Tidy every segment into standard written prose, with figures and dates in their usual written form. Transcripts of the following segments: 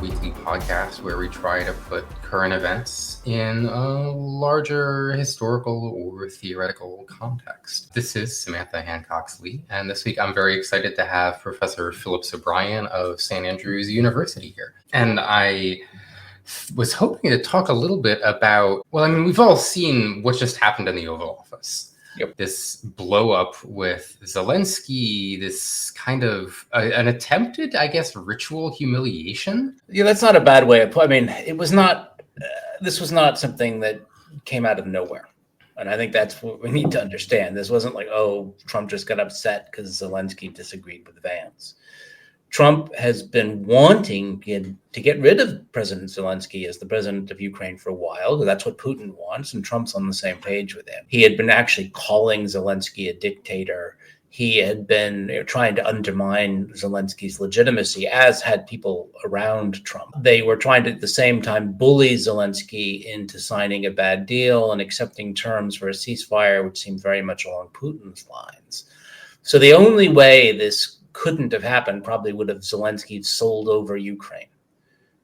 weekly podcast where we try to put current events in a larger historical or theoretical context. This is Samantha Hancox-Lee, and this week I'm very excited to have Professor Phillips O'Brien of St. Andrews University here. And I was hoping to talk a little bit about, we've all seen what just happened in the Oval Office. Yep. This blow up with Zelensky, this kind of an attempted, ritual humiliation. Yeah, that's not a bad way of put. It was not. This was not something that came out of nowhere, and I think that's what we need to understand. This wasn't like, oh, Trump just got upset because Zelensky disagreed with Vance. Trump has been wanting to get rid of President Zelensky as the president of Ukraine for a while. That's what Putin wants, and Trump's on the same page with him. He had been actually calling Zelensky a dictator. He had been trying to undermine Zelensky's legitimacy, as had people around Trump. They were trying to, at the same time, bully Zelensky into signing a bad deal and accepting terms for a ceasefire, which seemed very much along Putin's lines. So the only way this couldn't have happened probably would have Zelensky sold over Ukraine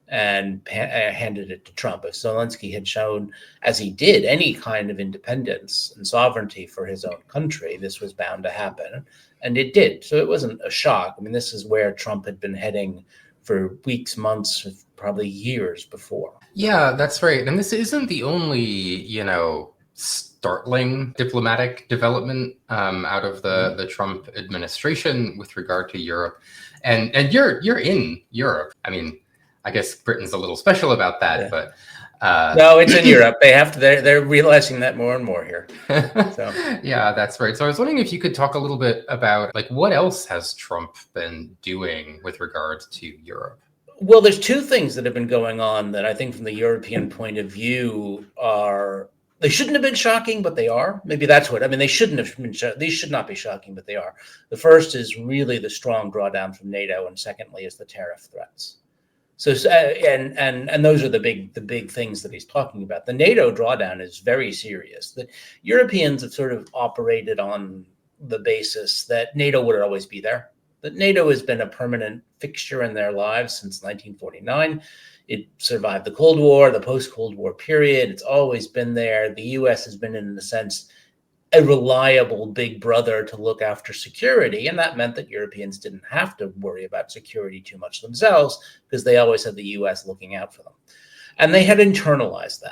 and handed it to Trump. If Zelensky had shown, as he did, any kind of independence and sovereignty for his own country, this was bound to happen. And it did. So it wasn't a shock. This is where Trump had been heading for weeks, months, probably years before. Yeah, that's right. And this isn't the only, startling diplomatic development out of the Trump administration with regard to Europe. And you're in Europe. I guess Britain's a little special about that, yeah. But no, it's in Europe. They have to. They're realizing that more and more here. So. Yeah, that's right. So I was wondering if you could talk a little bit about what else has Trump been doing with regards to Europe? Well, there's two things that have been going on that I think from the European point of view they shouldn't have been shocking, but they are. Maybe that's what, they shouldn't have been, these should not be shocking, but they are. The first is really the strong drawdown from NATO. And secondly is the tariff threats. So, and those are the big things that he's talking about. The NATO drawdown is very serious. The Europeans have sort of operated on the basis that NATO would always be there, that NATO has been a permanent fixture in their lives since 1949. It survived the Cold War, the post-Cold War period. It's always been there. The U.S. has been, in a sense, a reliable big brother to look after security. And that meant that Europeans didn't have to worry about security too much themselves because they always had the U.S. looking out for them. And they had internalized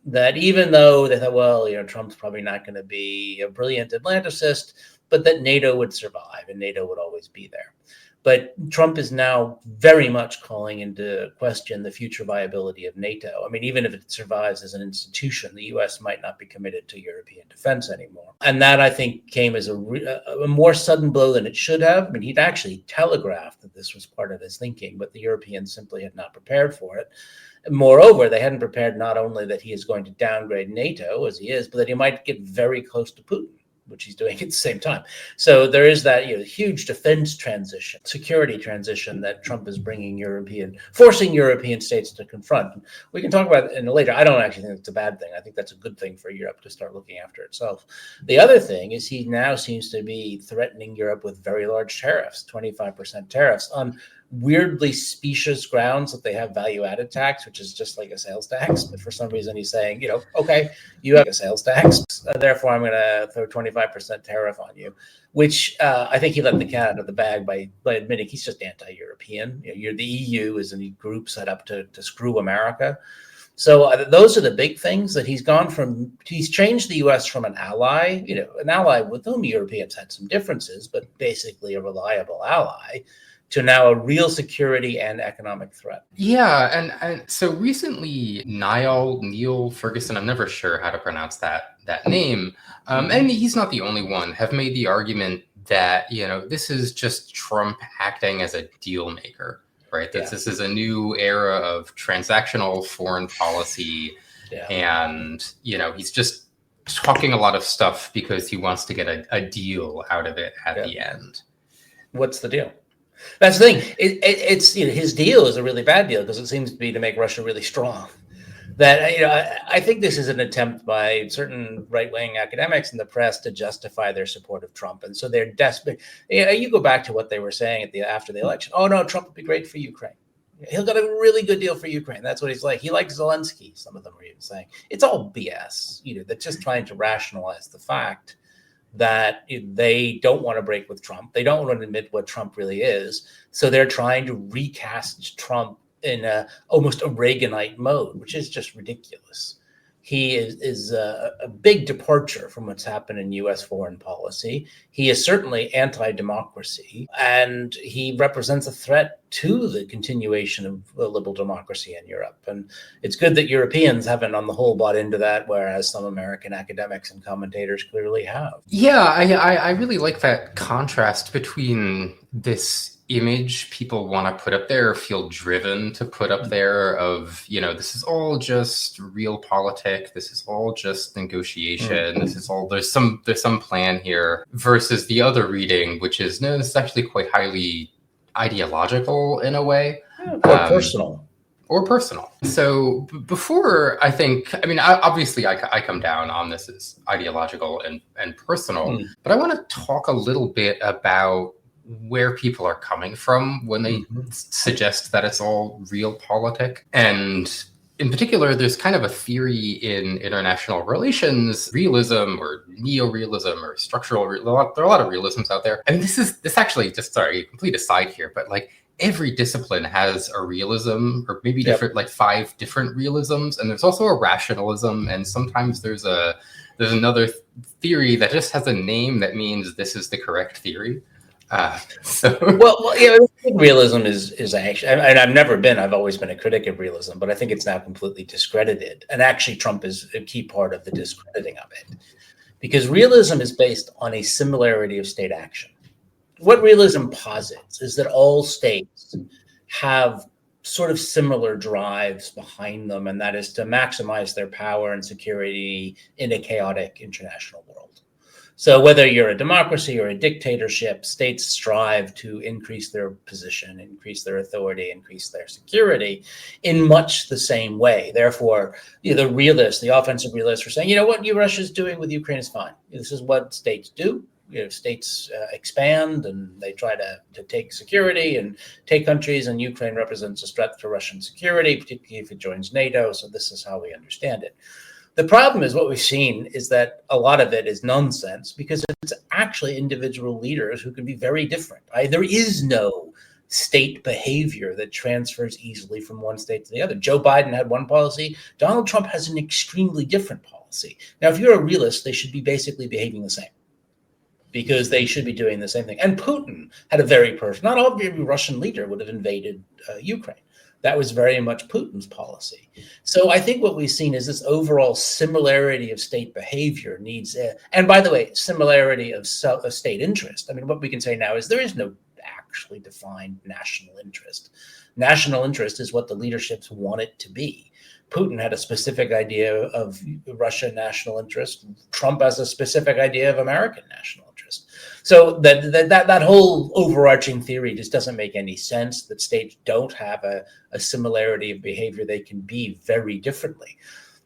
that even though they thought, Trump's probably not going to be a brilliant Atlanticist, but that NATO would survive and NATO would always be there. But Trump is now very much calling into question the future viability of NATO. Even if it survives as an institution, the U.S. might not be committed to European defense anymore. And that, I think, came as a more sudden blow than it should have. He'd actually telegraphed that this was part of his thinking, but the Europeans simply had not prepared for it. Moreover, they hadn't prepared not only that he is going to downgrade NATO, as he is, but that he might get very close to Putin, which he's doing at the same time. So there is that huge defense transition, security transition that Trump is forcing European states to confront. We can talk about it in later. I don't actually think it's a bad thing. I think that's a good thing for Europe to start looking after itself. The other thing is he now seems to be threatening Europe with very large tariffs, 25% tariffs on weirdly specious grounds that they have value-added tax, which is just like a sales tax. But for some reason he's saying, okay, you have a sales tax, therefore I'm going to throw 25% tariff on you, which I think he let the cat out of the bag by admitting he's just anti-European. The EU is a group set up to screw America. So those are the big things that he's changed the U.S. from an ally, an ally with whom Europeans had some differences, but basically a reliable ally, to now a real security and economic threat. Yeah, and so recently, Neil Ferguson, I'm never sure how to pronounce that name, and he's not the only one, have made the argument that, this is just Trump acting as a deal maker, right? That This is a new era of transactional foreign policy, and, he's just talking a lot of stuff because he wants to get a deal out of it at the end. What's the deal? That's the thing. It's his deal is a really bad deal because it seems to be to make Russia really strong. That I think this is an attempt by certain right-wing academics in the press to justify their support of Trump, and so they're desperate. You go back to what they were saying after the election. Oh no, Trump would be great for Ukraine. He'll get a really good deal for Ukraine. That's what he's like. He likes Zelensky. Some of them are even saying it's all BS. They're just trying to rationalize the fact that they don't want to break with Trump. They don't want to admit what Trump really is. So they're trying to recast Trump in almost a Reaganite mode, which is just ridiculous. He is a big departure from what's happened in U.S. foreign policy. He is certainly anti-democracy, and he represents a threat to the continuation of liberal democracy in Europe. And it's good that Europeans haven't, on the whole, bought into that, whereas some American academics and commentators clearly have. Yeah, I really like that contrast between this image people want to put up there, or feel driven to put up there, of, this is all just realpolitik, this is all just negotiation, this is all, there's some plan here, versus the other reading, which is, no, this is actually quite highly ideological in a way. Or personal. So before, obviously I come down on this as ideological and personal, but I want to talk a little bit about where people are coming from when they suggest that it's all realpolitik. And in particular, there's kind of a theory in international relations, realism or neo-realism or structural, there are a lot of realisms out there. And this actually, just sorry, complete aside here, but like every discipline has a realism, or maybe different, like 5 different realisms. And there's also a rationalism. And sometimes there's another theory that just has a name that means this is the correct theory. Realism is actually, and I've always been a critic of realism, but I think it's now completely discredited. And actually, Trump is a key part of the discrediting of it, because realism is based on a similarity of state action. What realism posits is that all states have sort of similar drives behind them, and that is to maximize their power and security in a chaotic international world. So whether you're a democracy or a dictatorship, states strive to increase their position, increase their authority, increase their security in much the same way. Therefore, the offensive realists are saying, what Russia's doing with Ukraine is fine. This is what states do. States expand and they try to take security and take countries, and Ukraine represents a threat to Russian security, particularly if it joins NATO. So this is how we understand it. The problem is, what we've seen is that a lot of it is nonsense, because it's actually individual leaders who can be very different. There is no state behavior that transfers easily from one state to the other. Joe Biden had one policy. Donald Trump has an extremely different policy. Now, if you're a realist, they should be basically behaving the same, because they should be doing the same thing. And Putin had not every Russian leader would have invaded Ukraine. That was very much Putin's policy. So I think what we've seen is this overall similarity of state behavior needs, and by the way, similarity of state interest. What we can say now is there is no actually defined national interest. National interest is what the leaderships want it to be. Putin had a specific idea of Russian national interest. Trump has a specific idea of American national interest. So that whole overarching theory just doesn't make any sense, that states don't have a similarity of behavior. They can be very differently.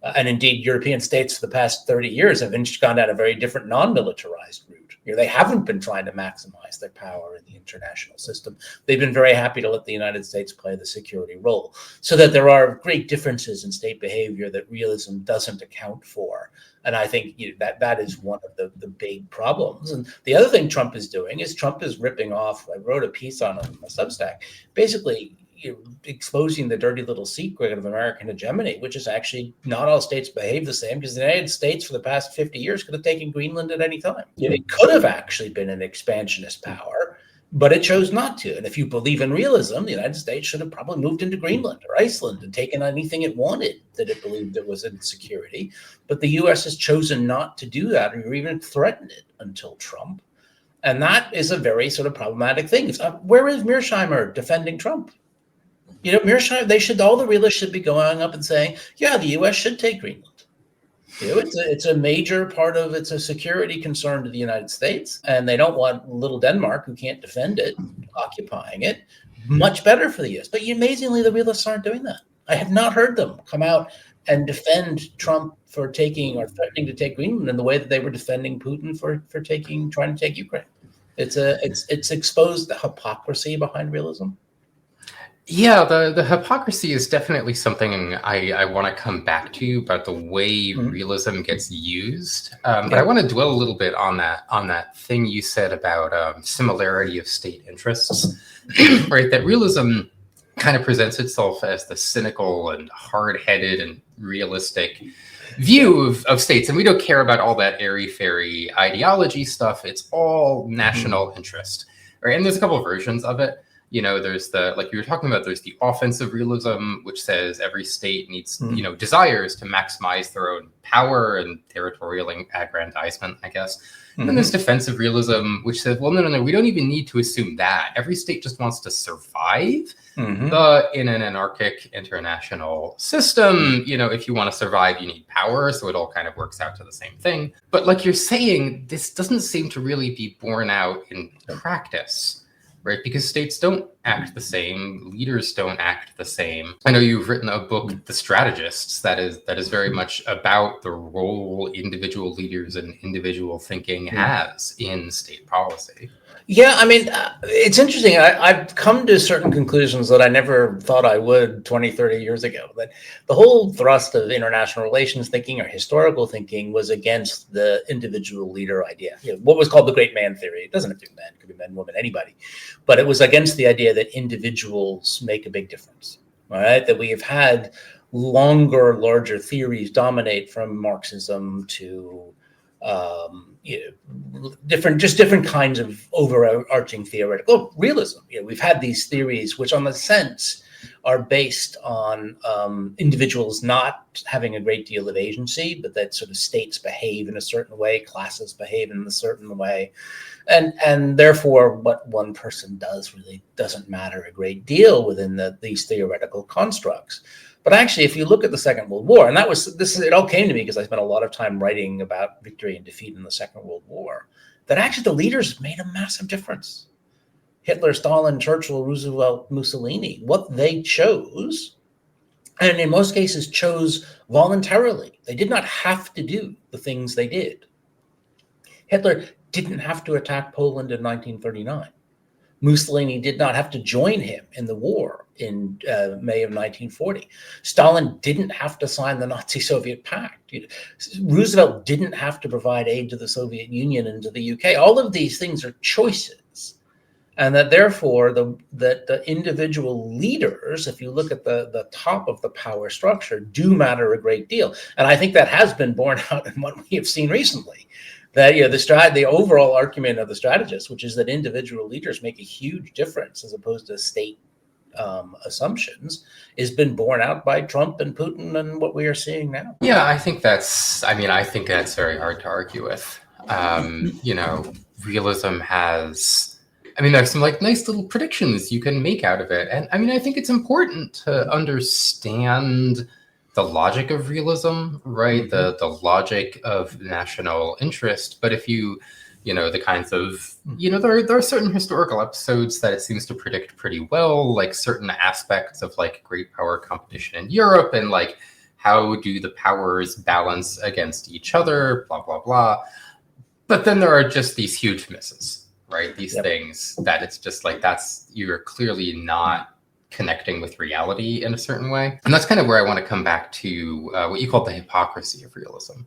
And indeed, European states for the past 30 years have gone down a very different non-militarized route. They haven't been trying to maximize their power in the international system. They've been very happy to let the United States play the security role, so that there are great differences in state behavior that realism doesn't account for. And I think that is one of the big problems. And the other thing Trump is doing is Trump is ripping off, I wrote a piece on my Substack, basically exposing the dirty little secret of American hegemony, which is actually not all states behave the same, because the United States for the past 50 years could have taken Greenland at any time. It could have actually been an expansionist power, but it chose not to. And if you believe in realism, the United States should have probably moved into Greenland or Iceland and taken anything it wanted that it believed it was in security. But the U.S. has chosen not to do that, or even threaten it until Trump. And that is a very sort of problematic thing. Where is Mearsheimer defending Trump? Mearsheimer, all the realists should be going up and saying, yeah, the U.S. should take Greenland. It's a major part of, it's a security concern to the United States, and they don't want little Denmark, who can't defend it, occupying it. Much better for the U.S. But amazingly, the realists aren't doing that. I have not heard them come out and defend Trump for taking or threatening to take Greenland in the way that they were defending Putin for trying to take Ukraine. It's exposed the hypocrisy behind realism. Yeah, the hypocrisy is definitely something I want to come back to about the way Mhm. realism gets used. But I Yep. want to dwell a little bit on that thing you said about similarity of state interests, right? That realism kind of presents itself as the cynical and hard-headed and realistic Yeah. view of states, and we don't care about all that airy-fairy ideology stuff. It's all Mhm. national interest, right? And there's a couple of versions of it. There's the, like you were talking about, there's the offensive realism, which says every state needs, Mhm. desires to maximize their own power and territorial aggrandizement, I guess. And then there's Mhm. defensive realism, which says, well, no, we don't even need to assume that. Every state just wants to survive. Mhm. But in an anarchic international system, if you want to survive, you need power. So it all kind of works out to the same thing. But like you're saying, this doesn't seem to really be borne out in practice, right? Because states don't act the same, leaders don't act the same. I know you've written a book, The Strategists, that is very much about the role individual leaders and individual thinking has in state policy. Yeah, I mean, it's interesting. I've come to certain conclusions that I never thought I would 20, 30 years ago. That the whole thrust of international relations thinking or historical thinking was against the individual leader idea. What was called the great man theory. It doesn't have to be men, it could be men, women, anybody. But it was against the idea that individuals make a big difference, all right? That we have had longer, larger theories dominate from Marxism to different kinds of overarching theoretical realism. We've had these theories which, on the sense, are based on individuals not having a great deal of agency, but that sort of states behave in a certain way, classes behave in a certain way, and therefore what one person does really doesn't matter a great deal within these theoretical constructs. But actually, if you look at the Second World War, and it all came to me because I spent a lot of time writing about victory and defeat in the Second World War, that actually the leaders made a massive difference. Hitler, Stalin, Churchill, Roosevelt, Mussolini, what they chose, and in most cases chose voluntarily. They did not have to do the things they did. Hitler didn't have to attack Poland in 1939. Mussolini did not have to join him in the war in May of 1940. Stalin didn't have to sign the Nazi-Soviet pact. Roosevelt didn't have to provide aid to the Soviet Union and to the UK. All of these things are choices. And that therefore, the individual leaders, if you look at the top of the power structure, do matter a great deal. And I think that has been borne out in what we have seen recently. That the overall argument of the strategists, which is that individual leaders make a huge difference as opposed to state assumptions, has been borne out by Trump and Putin and what we are seeing now. Yeah, I think that's very hard to argue with. Realism has, there's some like nice little predictions you can make out of it. And I think it's important to understand the logic of realism, right? Mm-hmm. The logic of national interest. But if the kinds of, there are certain historical episodes that it seems to predict pretty well, like certain aspects of like great power competition in Europe and like, how do the powers balance against each other, blah, blah, blah. But then there are just these huge misses, right? These Yep. things that it's just like, you're clearly not connecting with reality in a certain way. And that's kind of where I want to come back to what you call the hypocrisy of realism,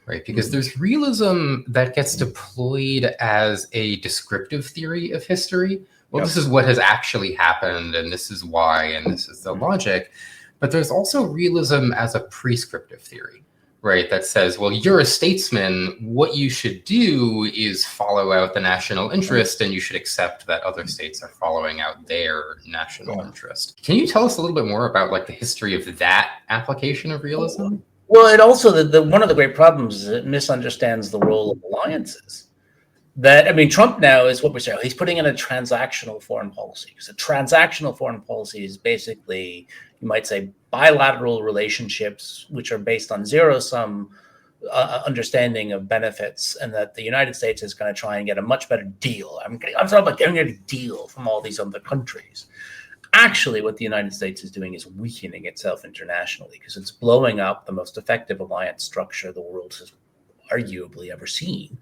right? Because there's realism that gets deployed as a descriptive theory of history. Well, this is what has actually happened, and this is why, and this is the logic. But there's also realism as a prescriptive theory, right? That says, well, you're a statesman. What you should do is follow out the national interest, and you should accept that other states are following out their national interest. Can you tell us a little bit more about like the history of that application of realism? Well, it also one of the great problems is it misunderstands the role of alliances. Trump now is what we say. He's putting in a transactional foreign policy. So transactional foreign policy is basically, you might say, bilateral relationships which are based on zero-sum understanding of benefits, and that the United States is going to try and get a much better deal. I'm talking about getting a deal from all these other countries. Actually, what the United States is doing is weakening itself internationally because it's blowing up the most effective alliance structure the world has arguably ever seen,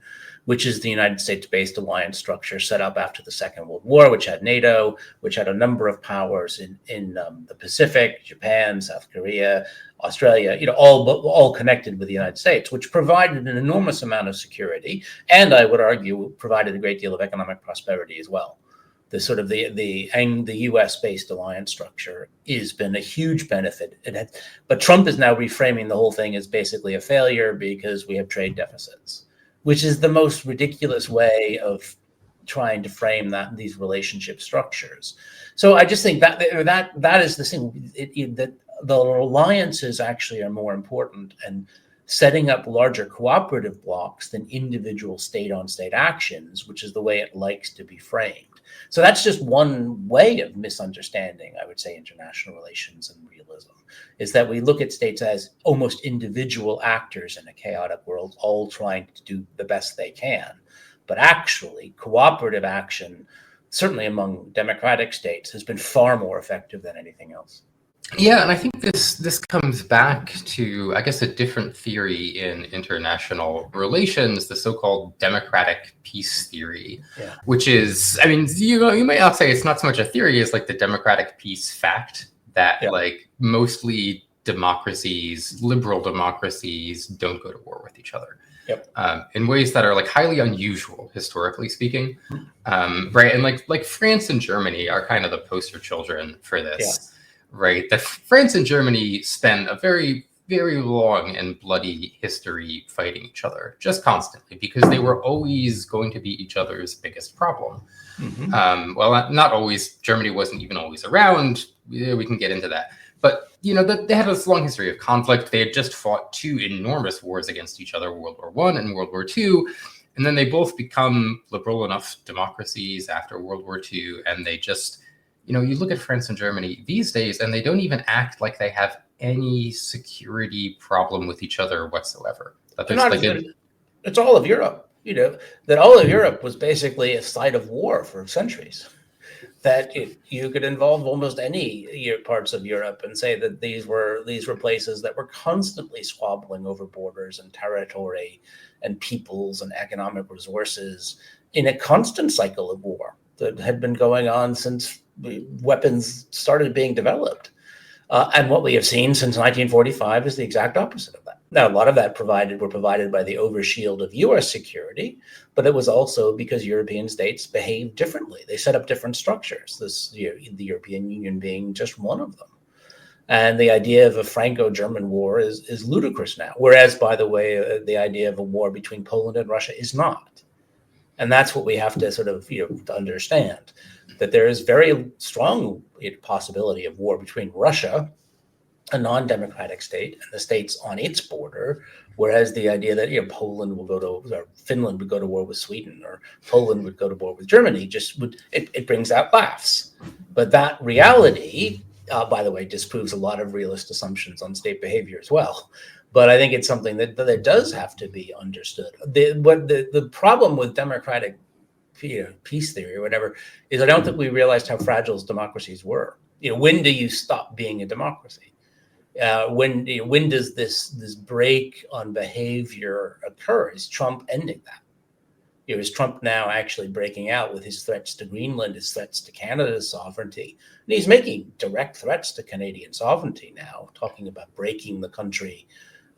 which is the United States-based alliance structure set up after the Second World War, which had NATO, which had a number of powers in the Pacific, Japan, South Korea, Australia, all connected with the United States, which provided an enormous amount of security, and I would argue provided a great deal of economic prosperity as well. The sort of the U.S.-based alliance structure has been a huge benefit. But Trump is now reframing the whole thing as basically a failure because we have trade deficits, which is the most ridiculous way of trying to frame these relationship structures. So I just think that is the thing, that the alliances actually are more important and setting up larger cooperative blocks than individual state-on-state actions, which is the way it likes to be framed. So that's just one way of misunderstanding, I would say, international relations and realism, is that we look at states as almost individual actors in a chaotic world, all trying to do the best they can. But actually, cooperative action, certainly among democratic states, has been far more effective than anything else. Yeah, and I think this comes back to, I guess, a different theory in international relations, the so-called democratic peace theory, which is, I mean, you might not say it's not so much a theory as like the democratic peace fact that like mostly democracies, liberal democracies, don't go to war with each other. In ways that are like highly unusual, historically speaking, right? And like France and Germany are kind of the poster children for this. Right, that France and Germany spend a very, very long and bloody history fighting each other, just constantly, because they were always going to be each other's biggest problem. Well, not always. Germany wasn't even always around. We can get into that. But, they had this long history of conflict. They had just fought two enormous wars against each other, World War I and World War II. And then they both become liberal enough democracies after World War II, and they just... you look at France and Germany these days, and they don't even act like they have any security problem with each other whatsoever. It's all of Europe, that all of Europe was basically a site of war for centuries. That you could involve almost any parts of Europe and say that these were places that were constantly squabbling over borders and territory and peoples and economic resources in a constant cycle of war that had been going on since weapons started being developed. And what we have seen since 1945 is the exact opposite of that. Now, a lot of that were provided by the overshield of U.S. security, but it was also because European states behaved differently. They set up different structures, the European Union being just one of them. And the idea of a Franco-German war is ludicrous now, whereas, by the way, the idea of a war between Poland and Russia is not. And that's what we have to sort of to understand, that there is very strong possibility of war between Russia, a non-democratic state, and the states on its border, whereas the idea that Poland will or Finland would go to war with Sweden, or Poland would go to war with Germany, it brings out laughs. But that reality, by the way, disproves a lot of realist assumptions on state behavior as well. But I think it's something that does have to be understood. The problem with democratic peace theory or whatever is I don't think we realized how fragile democracies were. When do you stop being a democracy? When does this break on behavior occur? Is Trump ending that? Is Trump now actually breaking out with his threats to Greenland, his threats to Canada's sovereignty? And he's making direct threats to Canadian sovereignty now, talking about breaking the country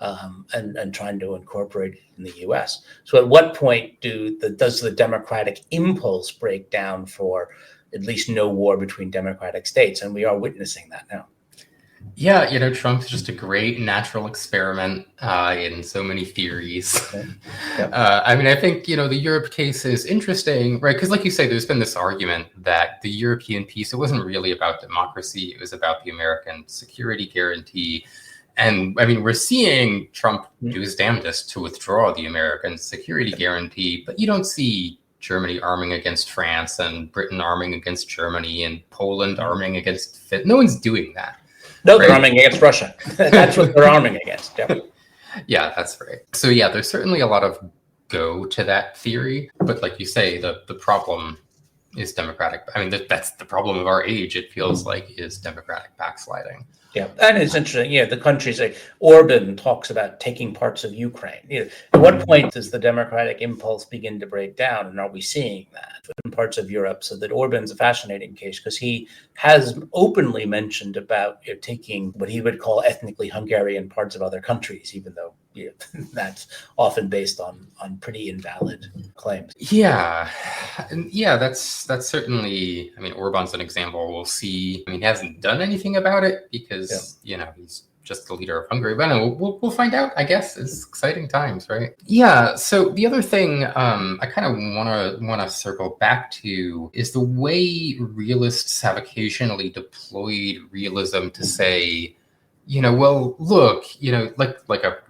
and trying to incorporate it in the U.S. So at what point does the democratic impulse break down for at least no war between democratic states? And we are witnessing that now. Yeah, Trump's just a great natural experiment in so many theories. I mean, I think, the Europe case is interesting, right? Because like you say, there's been this argument that the European peace, it wasn't really about democracy. It was about the American security guarantee. And I mean, we're seeing Trump do his damnedest to withdraw the American security guarantee, but you don't see Germany arming against France and Britain arming against Germany and Poland arming against Finland. No one's doing that. No, they're arming against Russia. That's what they're arming against. Yeah, that's right. So yeah, there's certainly a lot of go to that theory, but like you say, the problem is democratic. I mean, that's the problem of our age. It feels like is democratic backsliding. Yeah, and it's interesting. The countries like Orban talks about taking parts of Ukraine. At what point does the democratic impulse begin to break down, and are we seeing that in parts of Europe? So that Orban's a fascinating case because he has openly mentioned about taking what he would call ethnically Hungarian parts of other countries, even though that's often based on pretty invalid claims. Yeah, and yeah, that's certainly. I mean, Orban's an example. We'll see. I mean, he hasn't done anything about it because he's just the leader of Hungary. But no, we'll find out. I guess it's exciting times, right? Yeah. So the other thing I kind of wanna circle back to is the way realists have occasionally deployed realism to say, well, look, like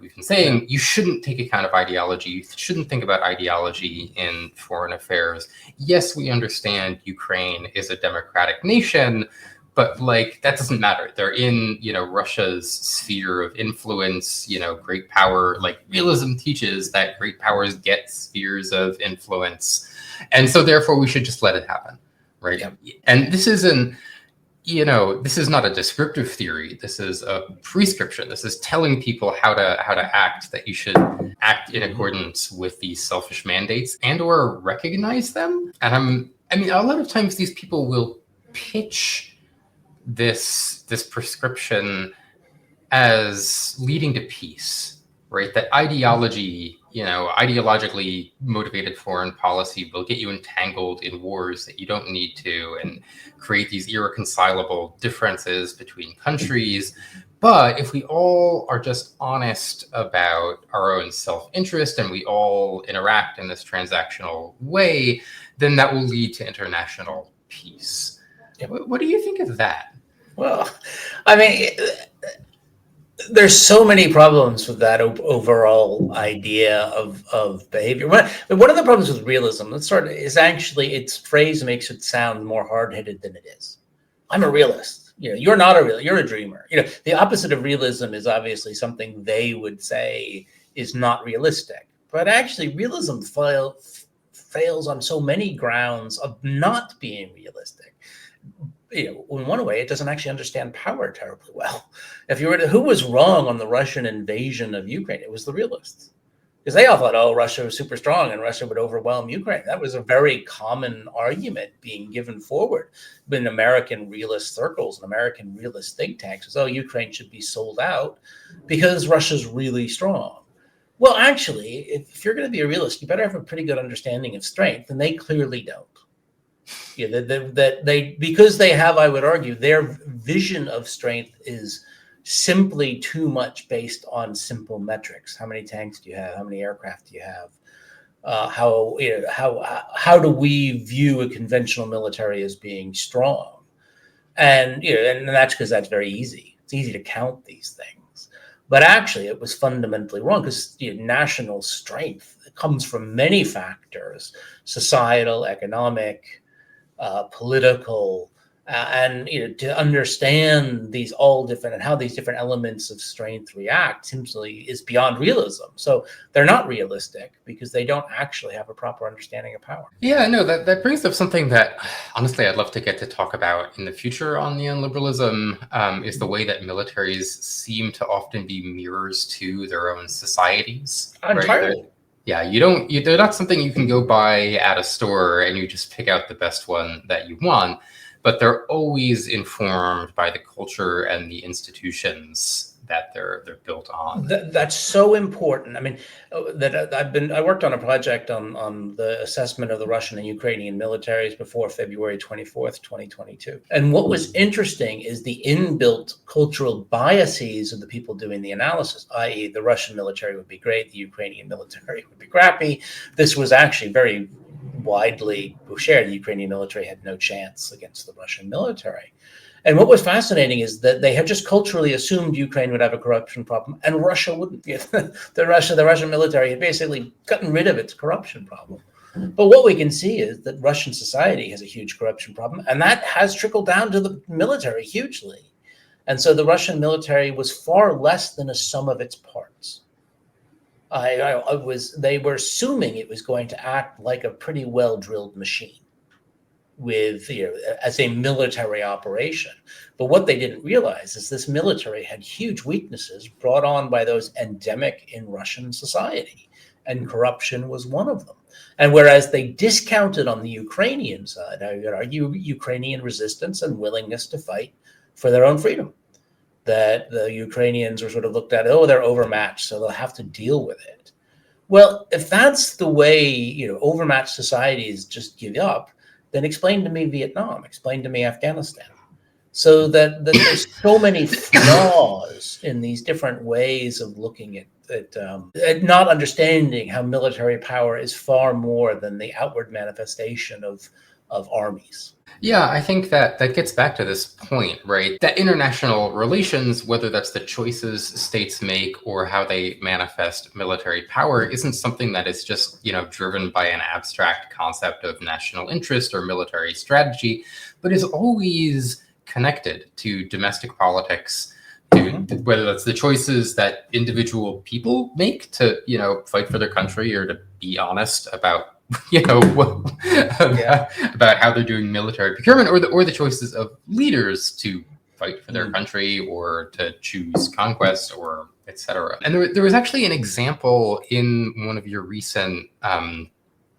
we've been saying, you shouldn't take account of ideology. You shouldn't think about ideology in foreign affairs. Yes, we understand Ukraine is a democratic nation, but like that doesn't matter. They're in, Russia's sphere of influence. Great power. Like realism teaches that great powers get spheres of influence, and so therefore we should just let it happen, right? Yep. And this isn't. This is not a descriptive theory. This is a prescription. This is telling people how to act, that you should act in accordance with these selfish mandates and or recognize them. And I mean, a lot of times these people will pitch this prescription as leading to peace, right? That ideology, ideologically motivated foreign policy will get you entangled in wars that you don't need to and create these irreconcilable differences between countries. But if we all are just honest about our own self-interest and we all interact in this transactional way, then that will lead to international peace. What do you think of that? Well, I mean, there's so many problems with that overall idea of behavior. One of the problems with realism, is actually its phrase makes it sound more hard-headed than it is. I'm a realist. You're not a realist. You're a dreamer. The opposite of realism is obviously something they would say is not realistic. But actually, realism fails on so many grounds of not being realistic. In one way, it doesn't actually understand power terribly well. If you were who was wrong on the Russian invasion of Ukraine, it was the realists. Because they all thought, oh, Russia was super strong and Russia would overwhelm Ukraine. That was a very common argument being given forward in American realist circles and American realist think tanks. Oh, Ukraine should be sold out because Russia's really strong. Well, actually, if you're going to be a realist, you better have a pretty good understanding of strength, and they clearly don't. That they because they have, I would argue, their vision of strength is simply too much based on simple metrics. How many tanks do you have? How many aircraft do you have? How do we view a conventional military as being strong? And and that's because that's very easy. It's easy to count these things. But actually, it was fundamentally wrong because national strength comes from many factors: societal, economic, political, and to understand these all different and how these different elements of strength react simply is beyond realism. So they're not realistic because they don't actually have a proper understanding of power. Yeah, no, that brings up something that honestly I'd love to get to talk about in the future on neoliberalism, is the way that militaries seem to often be mirrors to their own societies. Entirely. Right? Yeah, they're not something you can go buy at a store and you just pick out the best one that you want, but they're always informed by the culture and the institutions that they're built on. That's so important. I mean, I worked on a project on the assessment of the Russian and Ukrainian militaries before February 24th, 2022. And what was interesting is the inbuilt cultural biases of the people doing the analysis, i.e. the Russian military would be great, the Ukrainian military would be crappy. This was actually very widely shared. The Ukrainian military had no chance against the Russian military. And what was fascinating is that they had just culturally assumed Ukraine would have a corruption problem and Russia wouldn't. The Russian military had basically gotten rid of its corruption problem. But what we can see is that Russian society has a huge corruption problem, and that has trickled down to the military hugely. And so the Russian military was far less than a sum of its parts. They were assuming it was going to act like a pretty well-drilled machine, with, as a military operation. But what they didn't realize is this military had huge weaknesses brought on by those endemic in Russian society, and corruption was one of them. And whereas they discounted on the Ukrainian side, I would argue, Ukrainian resistance and willingness to fight for their own freedom, that the Ukrainians were sort of looked at, oh, they're overmatched, so they'll have to deal with it. Well, if that's the way, overmatched societies just give up, then explain to me Vietnam, explain to me Afghanistan. So that there's so many flaws in these different ways of looking at not understanding how military power is far more than the outward manifestation of armies. Yeah, I think that gets back to this point, right? That international relations, whether that's the choices states make or how they manifest military power, isn't something that is just, driven by an abstract concept of national interest or military strategy, but is always connected to domestic politics, whether that's the choices that individual people make to, fight for their country or to be honest about about how they're doing military procurement, or the choices of leaders to fight for their country or to choose conquest or etc. And there was actually an example in one of your recent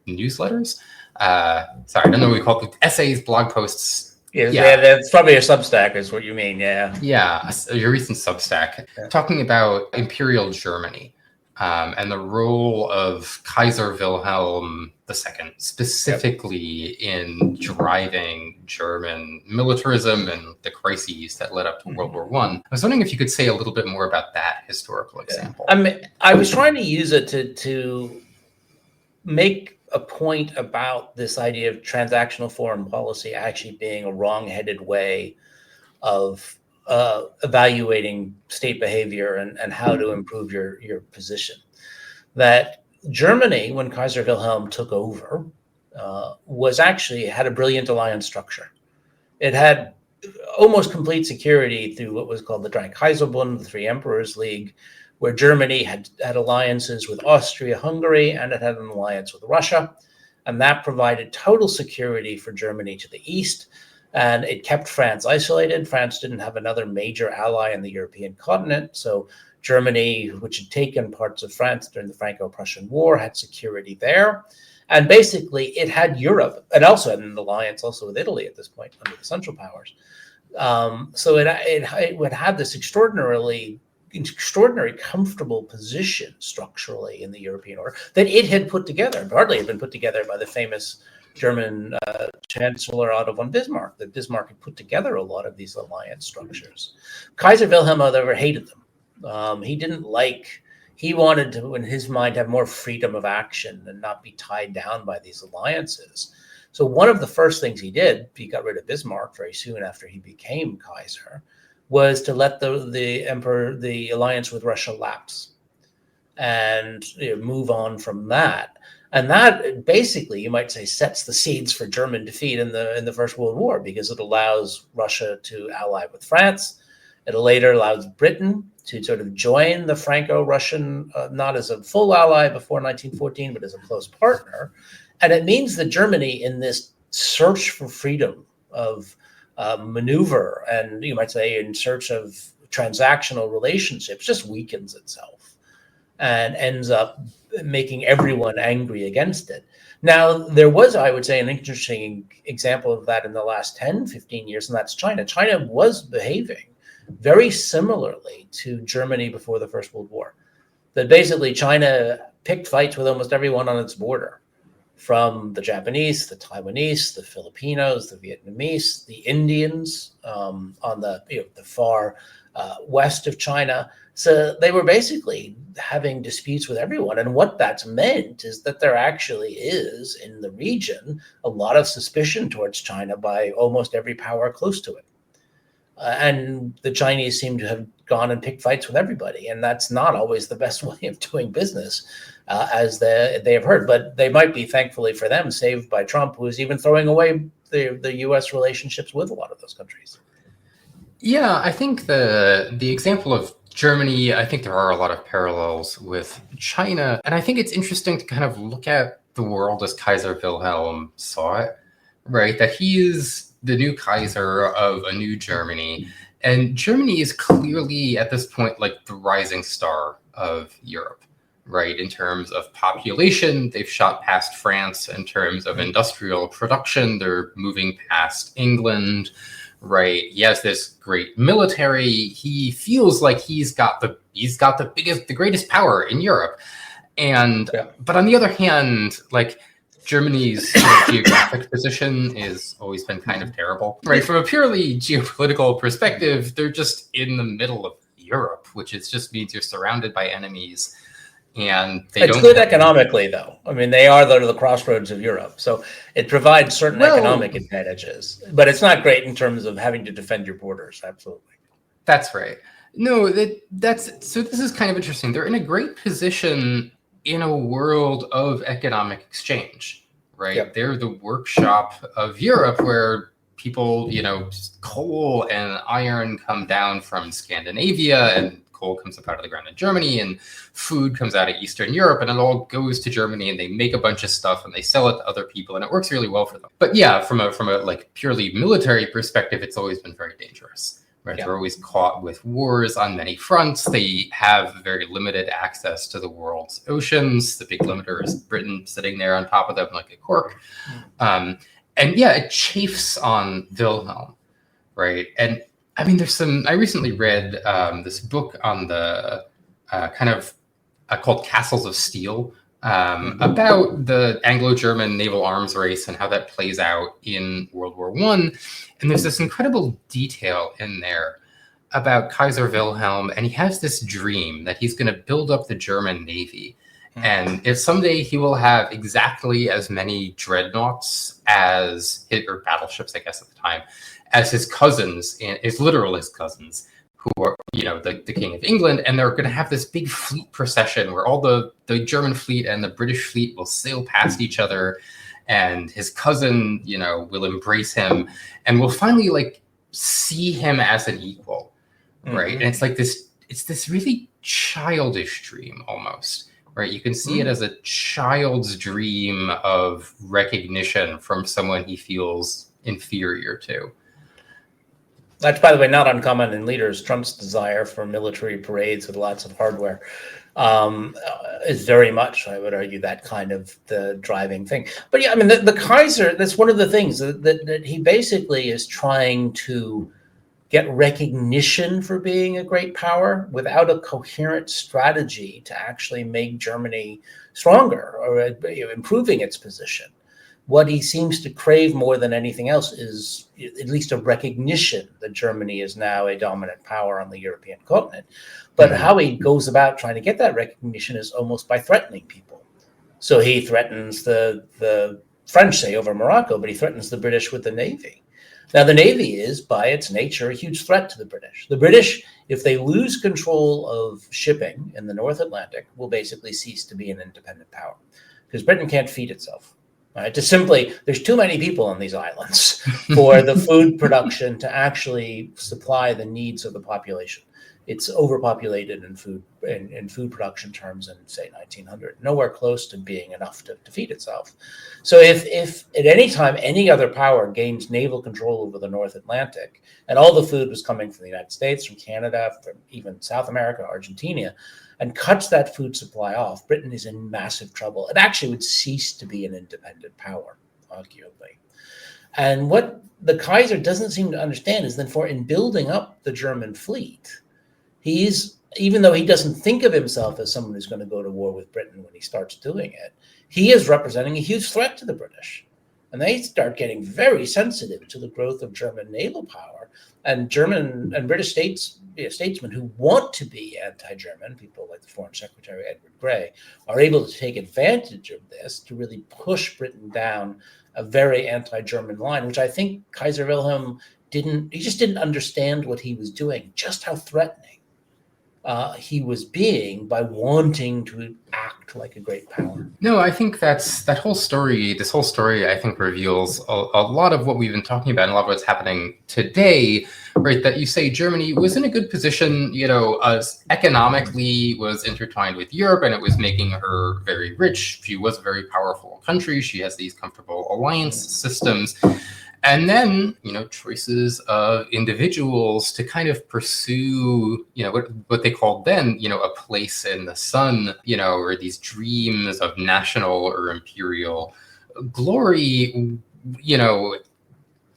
newsletters. Sorry, I don't know what we call it, essays, blog posts. Yeah, that's probably a Substack is what you mean, yeah. Yeah, your recent Substack, talking about Imperial Germany. And the role of Kaiser Wilhelm II, specifically in driving German militarism and the crises that led up to World War I. I was wondering if you could say a little bit more about that historical example. I was trying to use it to make a point about this idea of transactional foreign policy actually being a wrong-headed way of evaluating state behavior and how to improve your position. That Germany, when Kaiser Wilhelm took over, had a brilliant alliance structure. It had almost complete security through what was called the Dreikaiserbund, the Three Emperors League, where Germany had alliances with Austria-Hungary, and it had an alliance with Russia. And that provided total security for Germany to the east. And it kept France isolated. France didn't have another major ally in the European continent. So Germany, which had taken parts of France during the Franco-Prussian War, had security there. And basically, it had Europe, and also had an alliance also with Italy at this point under the Central Powers. So it had this extraordinary comfortable position structurally in the European order that it had put together, and partly had been put together by the famous German Chancellor Otto von Bismarck. That Bismarck had put together a lot of these alliance structures. Kaiser Wilhelm, however, hated them. He wanted to, in his mind, have more freedom of action and not be tied down by these alliances. So one of the first things he did, he got rid of Bismarck very soon after he became Kaiser, was to let the alliance with Russia lapse and move on from that. And that basically, you might say, sets the seeds for German defeat in the First World War, because it allows Russia to ally with France. It later allows Britain to sort of join the Franco-Russian, not as a full ally before 1914, but as a close partner. And it means that Germany, in this search for freedom of maneuver, and you might say in search of transactional relationships, just weakens itself and ends up making everyone angry against it. Now, there was, I would say, an interesting example of that in the last 10, 15 years, and that's China. China was behaving very similarly to Germany before the First World War. That basically China picked fights with almost everyone on its border, from the Japanese, the Taiwanese, the Filipinos, the Vietnamese, the Indians on the far west of China. So they were basically having disputes with everyone. And what that's meant is that there actually is, in the region, a lot of suspicion towards China by almost every power close to it. And the Chinese seem to have gone and picked fights with everybody. And that's not always the best way of doing business, as they have heard. But they might be, thankfully for them, saved by Trump, who is even throwing away the U.S. relationships with a lot of those countries. Yeah, I think the example of Germany, I think there are a lot of parallels with China. And I think it's interesting to kind of look at the world as Kaiser Wilhelm saw it. right? That he is the new Kaiser of a new Germany. And Germany is clearly at this point like the rising star of Europe, right? In terms of population, they've shot past France. In terms of industrial production, they're moving past England, right? He has this great military. He feels like he's got the greatest power in Europe. And but on the other hand, like Germany's geographic position has always been kind of terrible, right? From a purely geopolitical perspective, they're just in the middle of Europe, which just means you're surrounded by enemies, and it's good economically, though. I mean, they are the crossroads of Europe, so it provides certain economic advantages, but it's not great in terms of having to defend your borders. Absolutely, that's right. No, that's so. This is kind of interesting. They're in a great position in a world of economic exchange, right? Yep. They're the workshop of Europe where people, coal and iron come down from Scandinavia, and coal comes up out of the ground in Germany, and food comes out of Eastern Europe, and it all goes to Germany, and they make a bunch of stuff and they sell it to other people, and it works really well for them. But yeah, from a like purely military perspective, it's always been very dangerous. Right, yeah. They're always caught with wars on many fronts. They have very limited access to the world's oceans. The big limiter is Britain sitting there on top of them like a cork. And yeah, it chafes on Wilhelm, right? And I mean, I recently read this book on the called Castles of Steel, about the Anglo-German naval arms race and how that plays out in World War I. And there's this incredible detail in there about Kaiser Wilhelm, and he has this dream that he's going to build up the German Navy. And if someday he will have exactly as many dreadnoughts or battleships, I guess at the time, as his cousins, his cousins, who are, the King of England, and they're going to have this big fleet procession where all the German fleet and the British fleet will sail past each other, and his cousin, will embrace him, and will finally see him as an equal, right? And it's like it's this really childish dream almost, right? You can see it as a child's dream of recognition from someone he feels inferior to. That's, by the way, not uncommon in leaders. Trump's desire for military parades with lots of hardware is very much, I would argue, that kind of the driving thing. But yeah, I mean, the Kaiser, that's one of the things that he basically is trying to get recognition for being a great power without a coherent strategy to actually make Germany stronger or improving its position. What he seems to crave more than anything else is at least a recognition that Germany is now a dominant power on the European continent. But how he goes about trying to get that recognition is almost by threatening people. So he threatens the French, say, over Morocco, but he threatens the British with the Navy. Now, the Navy is, by its nature, a huge threat to the British. The British, if they lose control of shipping in the North Atlantic, will basically cease to be an independent power because Britain can't feed itself. Right? There's too many people on these islands for the food production to actually supply the needs of the population. It's overpopulated in food production terms in, say, 1900, nowhere close to being enough to feed itself. So if at any time any other power gains naval control over the North Atlantic, and all the food was coming from the United States, from Canada, from even South America, Argentina, and cuts that food supply off, Britain is in massive trouble. It actually would cease to be an independent power, arguably. And what the Kaiser doesn't seem to understand is that in building up the German fleet, even though he doesn't think of himself as someone who's going to go to war with Britain when he starts doing it, he is representing a huge threat to the British. And they start getting very sensitive to the growth of German naval power. And German and British statesmen who want to be anti-German, people like the Foreign Secretary Edward Grey, are able to take advantage of this to really push Britain down a very anti-German line, which I think Kaiser Wilhelm just didn't understand what he was doing, just how threatening he was being by wanting to act like a great power. No, I think this whole story, I think reveals a lot of what we've been talking about and a lot of what's happening today, right, that you say Germany was in a good position, as economically was intertwined with Europe and it was making her very rich. She was a very powerful country. She has these comfortable alliance systems. And then, choices of individuals to kind of pursue, what they called then, a place in the sun, or these dreams of national or imperial glory,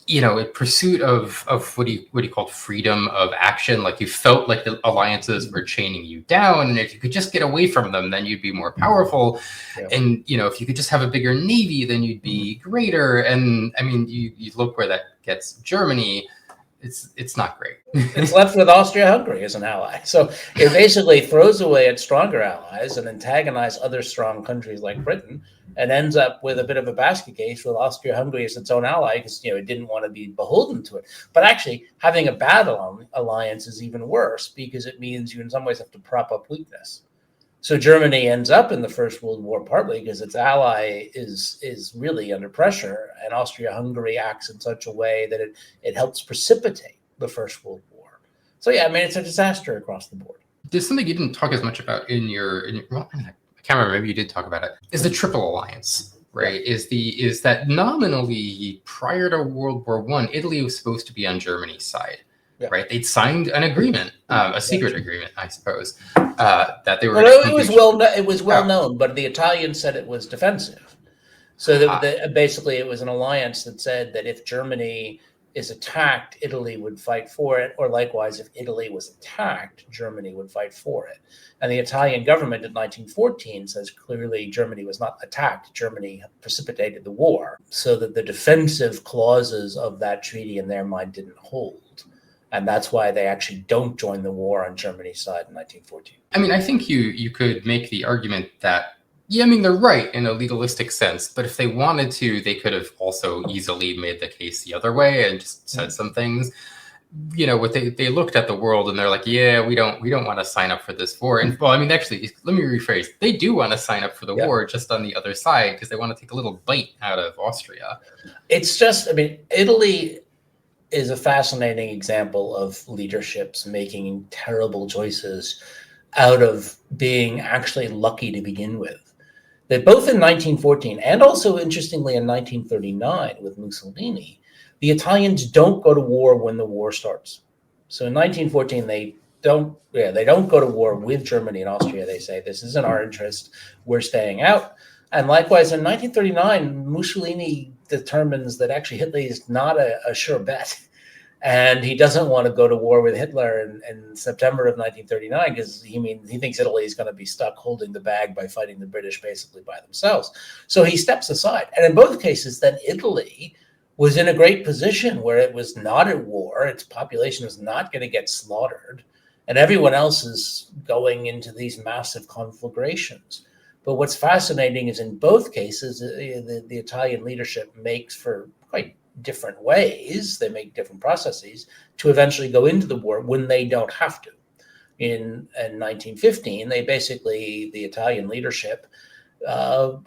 in pursuit of what he called freedom of action. Like you felt like the alliances were chaining you down, and if you could just get away from them, then you'd be more powerful. Yeah. And if you could just have a bigger navy, then you'd be greater. And I mean, you look where that gets Germany. It's not great. It's left with Austria-Hungary as an ally. So it basically throws away its stronger allies and antagonizes other strong countries like Britain, and ends up with a bit of a basket case with Austria-Hungary as its own ally because it didn't want to be beholden to it. But actually, having a bad alliance is even worse because it means you in some ways have to prop up weakness. So Germany ends up in the First World War partly because its ally is really under pressure, and Austria-Hungary acts in such a way that it helps precipitate the First World War. So yeah, I mean, it's a disaster across the board. There's something you didn't talk as much about in your well, I can't remember, maybe you did talk about it, is the Triple Alliance, right? Yeah. Is that nominally prior to World War I, Italy was supposed to be on Germany's side. Yeah. Right, they'd signed an agreement, a secret agreement, I suppose, that they were. Well, it was well known, but the Italians said it was defensive. So that basically, it was an alliance that said that if Germany is attacked, Italy would fight for it, or likewise, if Italy was attacked, Germany would fight for it. And the Italian government in 1914 says clearly Germany was not attacked. Germany precipitated the war, so that the defensive clauses of that treaty in their mind didn't hold. And that's why they actually don't join the war on Germany's side in 1914. I mean, I think you could make the argument that, they're right in a legalistic sense, but if they wanted to, they could have also easily made the case the other way and just said some things. What they looked at the world and they're like, yeah, we don't want to sign up for this war. And well, I mean, actually, let me rephrase. They do want to sign up for the war just on the other side because they want to take a little bite out of Austria. It's just, Italy is a fascinating example of leaderships making terrible choices out of being actually lucky to begin with. That both in 1914 and also interestingly in 1939 with Mussolini, the Italians don't go to war when the war starts. So in 1914, they don't go to war with Germany and Austria. They say, this isn't our interest, we're staying out. And likewise, in 1939, Mussolini determines that actually Hitler is not a sure bet. And he doesn't want to go to war with Hitler in September of 1939 because he thinks Italy is going to be stuck holding the bag by fighting the British basically by themselves. So he steps aside. And in both cases, then Italy was in a great position where it was not at war. Its population was not going to get slaughtered. And everyone else is going into these massive conflagrations. But what's fascinating is in both cases, the Italian leadership makes for quite different ways. They make different processes to eventually go into the war when they don't have to. In 1915, the Italian leadership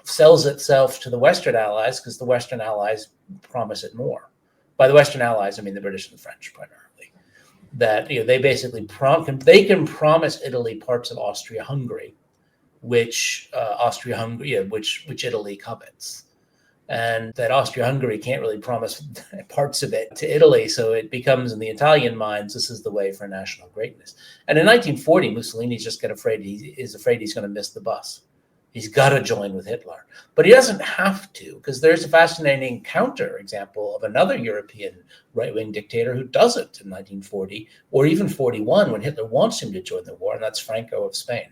sells itself to the Western Allies because the Western Allies promise it more. By the Western Allies, I mean the British and the French primarily. That they basically can promise Italy parts of Austria-Hungary, which Italy covets. And that Austria-Hungary can't really promise parts of it to Italy. So it becomes, in the Italian minds, this is the way for national greatness. And in 1940, Mussolini's just afraid he's going to miss the bus. He's got to join with Hitler. But he doesn't have to, because there's a fascinating counter example of another European right-wing dictator who doesn't in 1940, or even 41, when Hitler wants him to join the war, and that's Franco of Spain.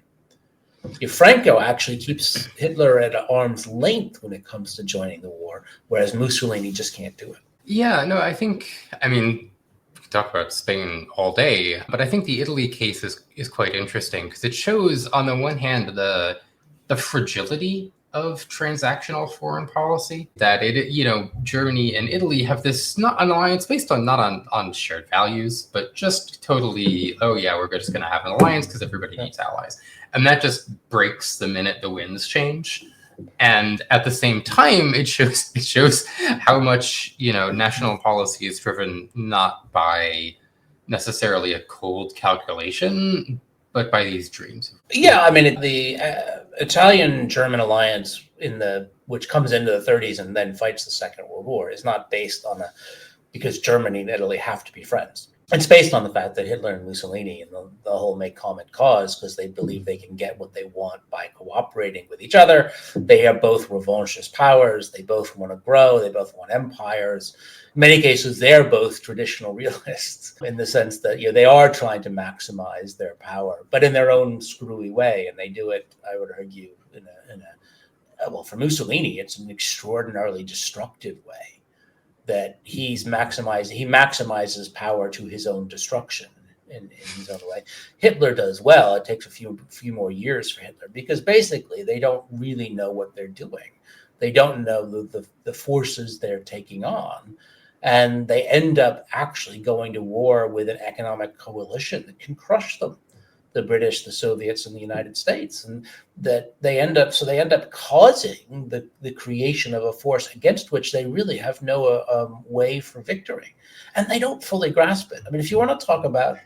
Franco actually keeps Hitler at arm's length when it comes to joining the war, whereas Mussolini just can't do it. Yeah, no, we can talk about Spain all day, but I think the Italy case is quite interesting because it shows, on the one hand, the fragility of transactional foreign policy, that Germany and Italy have this not an alliance based not on shared values, but just totally, we're just going to have an alliance because everybody needs allies. And that just breaks the minute the winds change. And at the same time, it shows how much, national policy is driven not by necessarily a cold calculation, but by these dreams. Yeah, I mean the Italian-German alliance which comes into the 30s and then fights the Second World War is not based on because Germany and Italy have to be friends. It's based on the fact that Hitler and Mussolini and the whole make common cause because they believe they can get what they want by cooperating with each other. They have both revanchist powers. They both want to grow. They both want empires. In many cases, they're both traditional realists in the sense that they are trying to maximize their power, but in their own screwy way. And they do it, I would argue, well, for Mussolini, it's an extraordinarily destructive way. That he maximizes power to his own destruction in his own way. Hitler does well. It takes a few more years for Hitler because basically they don't really know what they're doing. They don't know the forces they're taking on, and they end up actually going to war with an economic coalition that can crush them. The British, the Soviets, and the United States, and that they end up causing the creation of a force against which they really have no way for victory, and they don't fully grasp it. I mean, if you want to talk about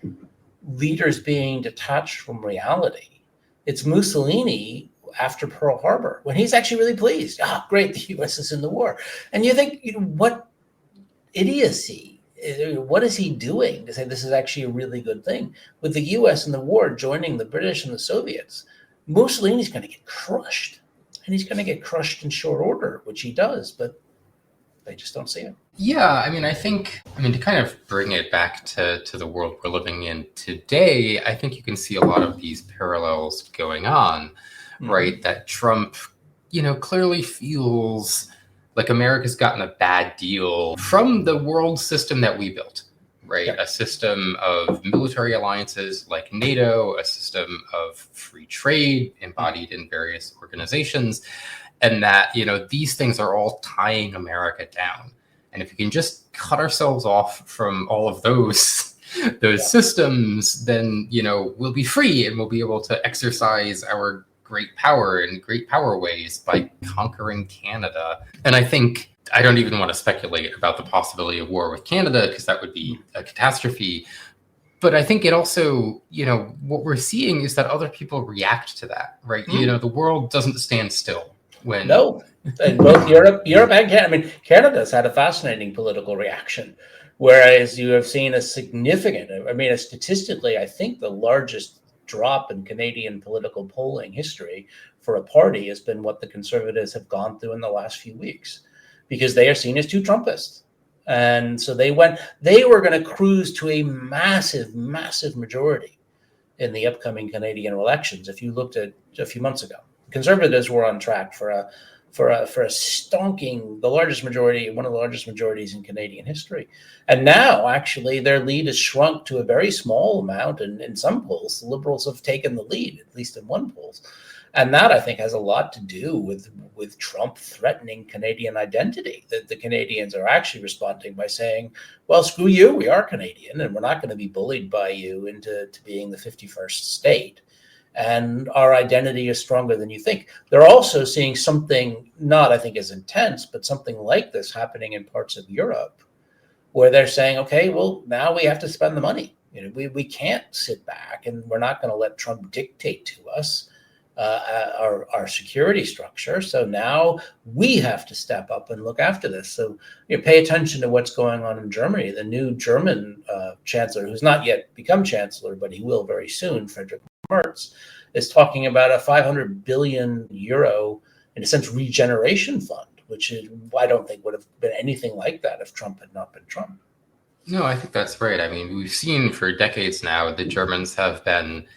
leaders being detached from reality, it's Mussolini after Pearl Harbor when he's actually really pleased. Ah, great, the U.S. is in the war, and you think, what idiocy. What is he doing to say this is actually a really good thing? With the U.S. in the war joining the British and the Soviets, Mussolini's going to get crushed. And he's going to get crushed in short order, which he does, but they just don't see it. Yeah, I mean, to kind of bring it back to the world we're living in today, I think you can see a lot of these parallels going on, right? That Trump, clearly feels like America's gotten a bad deal from the world system that we built, right? Yep. A system of military alliances like NATO, a system of free trade embodied in various organizations, and that, these things are all tying America down. And if we can just cut ourselves off from all of those systems, then, we'll be free and we'll be able to exercise our great power in great power ways by conquering Canada. And I think I don't even want to speculate about the possibility of war with Canada because that would be a catastrophe. But I think it also, what we're seeing is that other people react to that, right? The world doesn't stand still when... No, and both Europe and Canada. I mean, Canada's had a fascinating political reaction, whereas you have seen a significant, statistically, I think the largest drop in Canadian political polling history for a party has been what the Conservatives have gone through in the last few weeks, because they are seen as too Trumpist. And so they were going to cruise to a massive majority in the upcoming Canadian elections. If you looked at a few months ago, Conservatives were on track for a stonking, one of the largest majorities in Canadian history. And now, actually, their lead has shrunk to a very small amount. And in some polls, the Liberals have taken the lead, at least in one poll. And that, I think, has a lot to do with Trump threatening Canadian identity, that the Canadians are actually responding by saying, well, screw you, we are Canadian, and we're not going to be bullied by you into being the 51st state. And our identity is stronger than you think. They're also seeing something, not I think as intense, but something like this happening in parts of Europe, where they're saying, okay, well, now we have to spend the money. We can't sit back, and we're not going to let Trump dictate to us our security structure. So now we have to step up and look after this. So pay attention to what's going on in Germany. The new German chancellor, who's not yet become chancellor, but he will very soon, Friedrich Merz, is talking about a 500 billion euro, in a sense, regeneration fund, which I don't think would have been anything like that if Trump had not been Trump. No, I think that's right. I mean, we've seen for decades now the Germans have been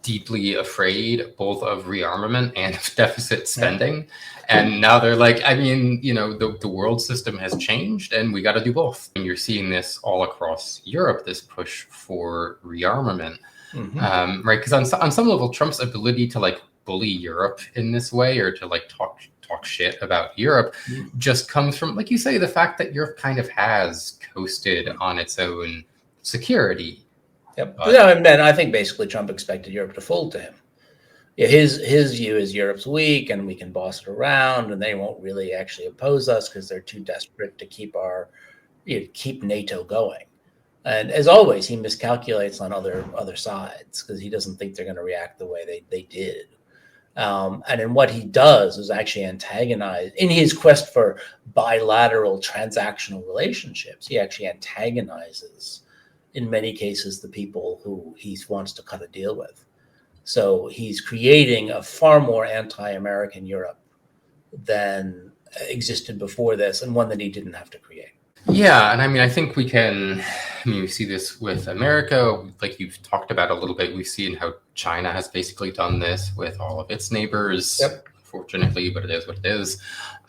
deeply afraid both of rearmament and of deficit spending. And now they're like, the world system has changed and we got to do both. And you're seeing this all across Europe, this push for rearmament. Right? Because on some level, Trump's ability to bully Europe in this way or to talk shit about Europe just comes from, like you say, the fact that Europe kind of has coasted on its own security. Yep. And I think basically Trump expected Europe to fold to him. Yeah, his view is Europe's weak and we can boss it around and they won't really actually oppose us because they're too desperate to keep NATO going. And as always, he miscalculates on other sides because he doesn't think they're going to react the way they did. And then what he does is actually antagonize in his quest for bilateral transactional relationships. He actually antagonizes, in many cases, the people who he wants to cut a deal with. So he's creating a far more anti-American Europe than existed before this, and one that he didn't have to create. Yeah, and I mean, I think we see this with America, like you've talked about a little bit. We've seen how China has basically done this with all of its neighbors, unfortunately, but it is what it is.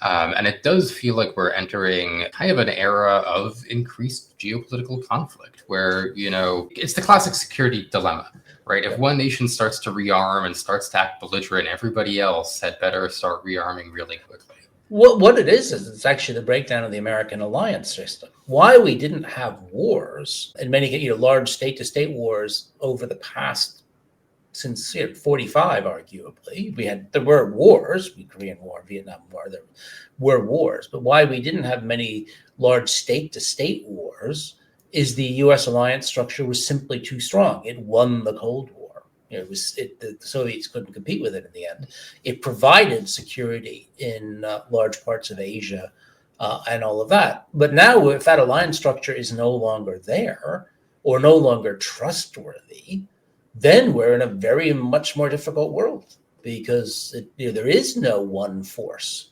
And it does feel like we're entering kind of an era of increased geopolitical conflict where, it's the classic security dilemma, right? If one nation starts to rearm and starts to act belligerent, everybody else had better start rearming really quickly. What it is it's actually the breakdown of the American alliance system. Why we didn't have wars, in many large state-to-state wars over the past, since 45, arguably. There were wars, the Korean War, Vietnam War, there were wars. But why we didn't have many large state-to-state wars is the U.S. alliance structure was simply too strong. It won the Cold War. The Soviets couldn't compete with it in the end. It provided security in large parts of Asia and all of that. But now, if that alliance structure is no longer there or no longer trustworthy, then we're in a very much more difficult world because there is no one force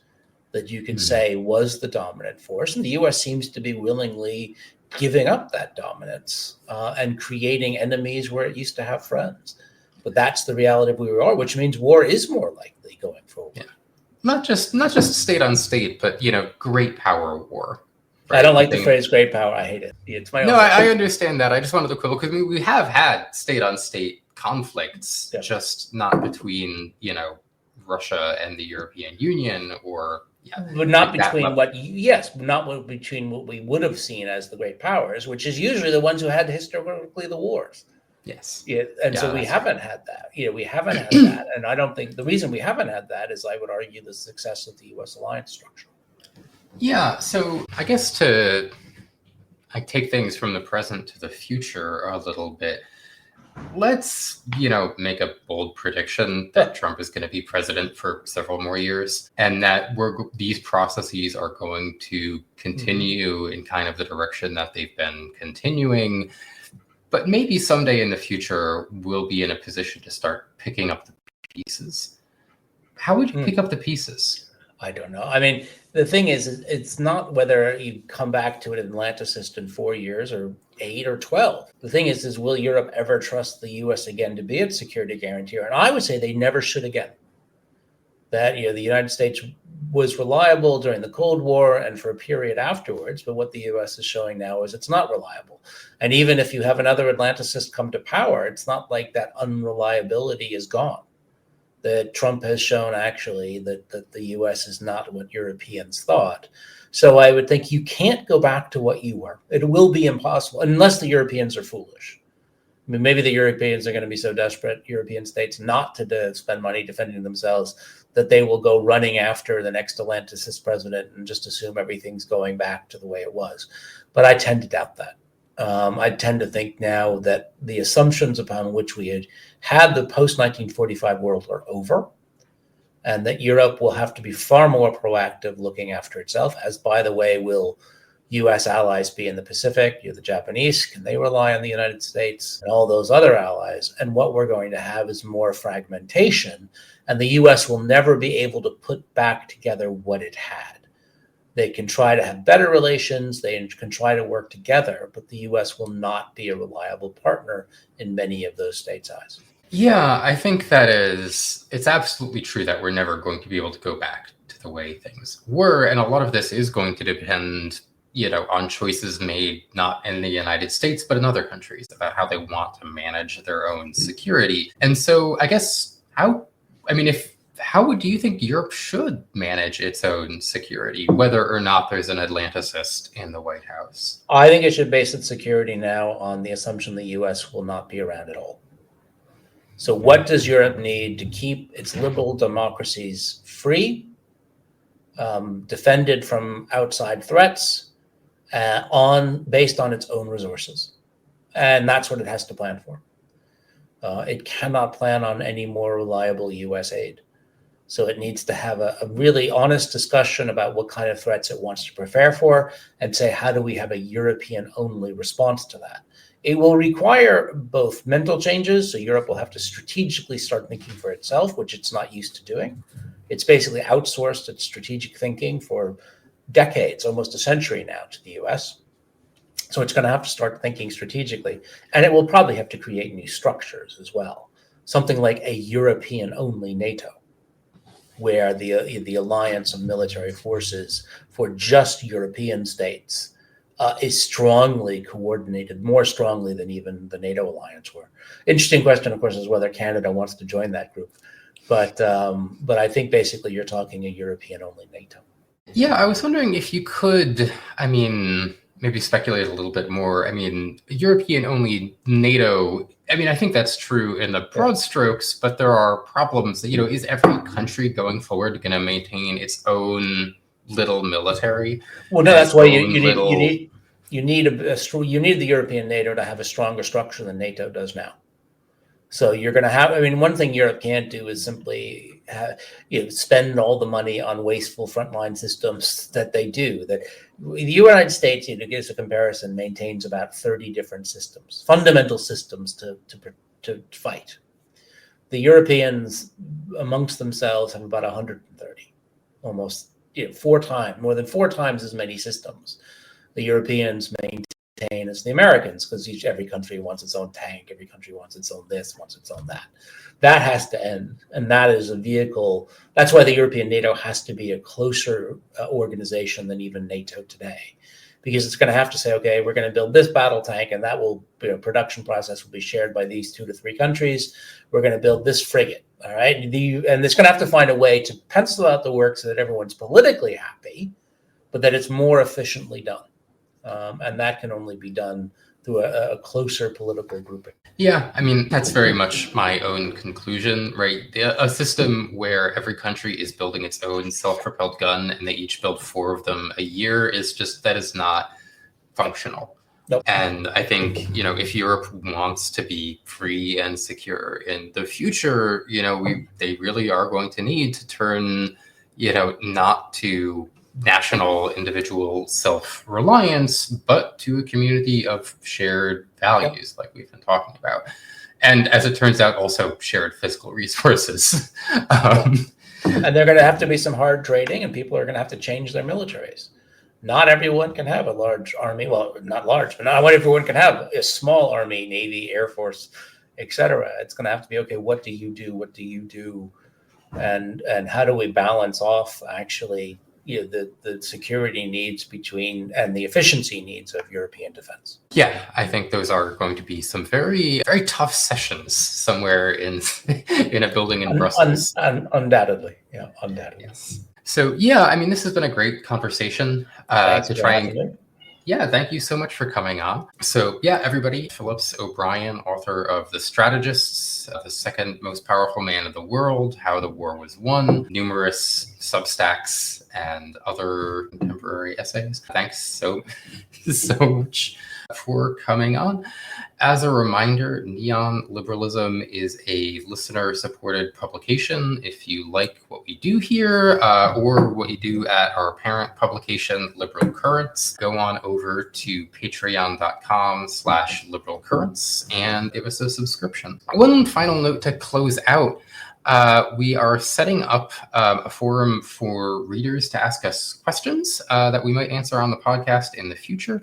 that you can say was the dominant force. And the U.S. seems to be willingly giving up that dominance and creating enemies where it used to have friends. But that's the reality of where we are, which means war is more likely going forward. Yeah. Not just state on state, but great power war. Right? I don't like the phrase "great power." I hate it. It's my own. No, I understand that. I just wanted to quibble because we have had state on state conflicts, just not between Russia and the European Union, or but not between not between what we would have seen as the great powers, which is usually the ones who had historically the wars. Yes. Yeah, and so we haven't had that. We haven't had that, and I don't think the reason we haven't had that is, I would argue, the success of the U.S. alliance structure. Yeah. So I guess I take things from the present to the future a little bit. Let's make a bold prediction that Trump is going to be president for several more years, and that these processes are going to continue in kind of the direction that they've been continuing. But maybe someday in the future, we'll be in a position to start picking up the pieces. How would you pick up the pieces? I don't know. I mean, the thing is, it's not whether you come back to an Atlanticist in 4 years or 8 or 12. The thing is will Europe ever trust the U.S. again to be its security guarantor? And I would say they never should again. That, the United States was reliable during the Cold War and for a period afterwards, but what the U.S. is showing now is it's not reliable. And even if you have another Atlanticist come to power, it's not like that unreliability is gone. That Trump has shown actually that the U.S. is not what Europeans thought. So I would think you can't go back to what you were. It will be impossible unless the Europeans are foolish. I mean, maybe the Europeans are going to be so desperate, European states, not to spend money defending themselves, that they will go running after the next Atlanticist president and just assume everything's going back to the way it was. But I tend to doubt that. I tend to think now that the assumptions upon which we had the post-1945 world are over, and that Europe will have to be far more proactive looking after itself, as, by the way, will U.S. allies be in the Pacific. The Japanese, can they rely on the United States and all those other allies? And what we're going to have is more fragmentation, and the U.S. will never be able to put back together what it had. They can try to have better relations, they can try to work together, but the U.S. will not be a reliable partner in many of those states' eyes. Yeah, I think it's absolutely true that we're never going to be able to go back to the way things were. And a lot of this is going to depend, on choices made not in the United States, but in other countries about how they want to manage their own security. And so I guess how do you think Europe should manage its own security, whether or not there's an Atlanticist in the White House? I think it should base its security now on the assumption the U.S. will not be around at all. So what does Europe need to keep its liberal democracies free, defended from outside threats, based on its own resources? And that's what it has to plan for. It cannot plan on any more reliable U.S. aid. So it needs to have a really honest discussion about what kind of threats it wants to prepare for and say, how do we have a European-only response to that? It will require both mental changes. So Europe will have to strategically start thinking for itself, which it's not used to doing. It's basically outsourced its strategic thinking for decades, almost a century now, to the US. So it's going to have to start thinking strategically. And it will probably have to create new structures as well. Something like a European-only NATO, where the alliance of military forces for just European states is strongly coordinated, more strongly than even the NATO alliance were. Interesting question, of course, is whether Canada wants to join that group. But I think basically you're talking a European-only NATO. Yeah, I was wondering if you could, maybe speculate a little bit more. European-only NATO, I think that's true in the broad strokes, but there are problems that, is every country going forward going to maintain its own little military? Well, no, that's why you need the European NATO to have a stronger structure than NATO does now. So you're going to have, one thing Europe can't do is simply spend all the money on wasteful frontline systems that they do. That the United States, to give us a comparison, maintains about 30 different systems, fundamental systems to fight. The Europeans amongst themselves have about 130, almost more than four times as many systems the Europeans maintain as the Americans, because every country wants its own tank, every country wants its own this, wants its own that. That has to end, and that is a vehicle. That's why the European NATO has to be a closer organization than even NATO today, because it's going to have to say, okay, we're going to build this battle tank, and that will production process will be shared by these 2 to 3 countries. We're going to build this frigate, all right, and it's going to have to find a way to pencil out the work so that everyone's politically happy, but that it's more efficiently done. And that can only be done through a closer political grouping. Yeah, that's very much my own conclusion, right? A system where every country is building its own self-propelled gun and they each build 4 of them a year that is not functional. Nope. And I think, if Europe wants to be free and secure in the future, they really are going to need to turn, not to national individual self-reliance, but to a community of shared values, like we've been talking about. And as it turns out, also shared fiscal resources. And there are going to have to be some hard trading, and people are going to have to change their militaries. Not everyone can have a large army. Well, not large, but not everyone can have a small army, Navy, Air Force, etc. It's going to have to be, okay, what do you do? What do you do? And how do we balance off actually the security needs and the efficiency needs of European defense? Yeah, I think those are going to be some very, very tough sessions somewhere in a building in Brussels. Undoubtedly, yeah, undoubtedly. Yes. So yeah, this has been a great conversation to try and. Yeah, thank you so much for coming on. So yeah, everybody, Phillips O'Brien, author of The Strategists, the second most powerful man in the world, How the War Was Won, numerous Substacks and other contemporary essays. Thanks so much for coming on. As a reminder, Neon Liberalism is a listener-supported publication. If you like what we do here or what you do at our parent publication, Liberal Currents, go on over to patreon.com/Liberal Currents and give us a subscription. One final note to close out. We are setting up a forum for readers to ask us questions that we might answer on the podcast in the future.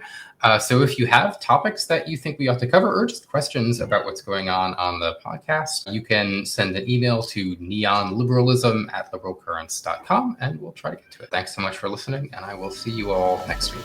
So if you have topics that you think we ought to cover or just questions about what's going on the podcast, you can send an email to neonliberalism@liberalcurrents.com and we'll try to get to it. Thanks so much for listening, and I will see you all next week.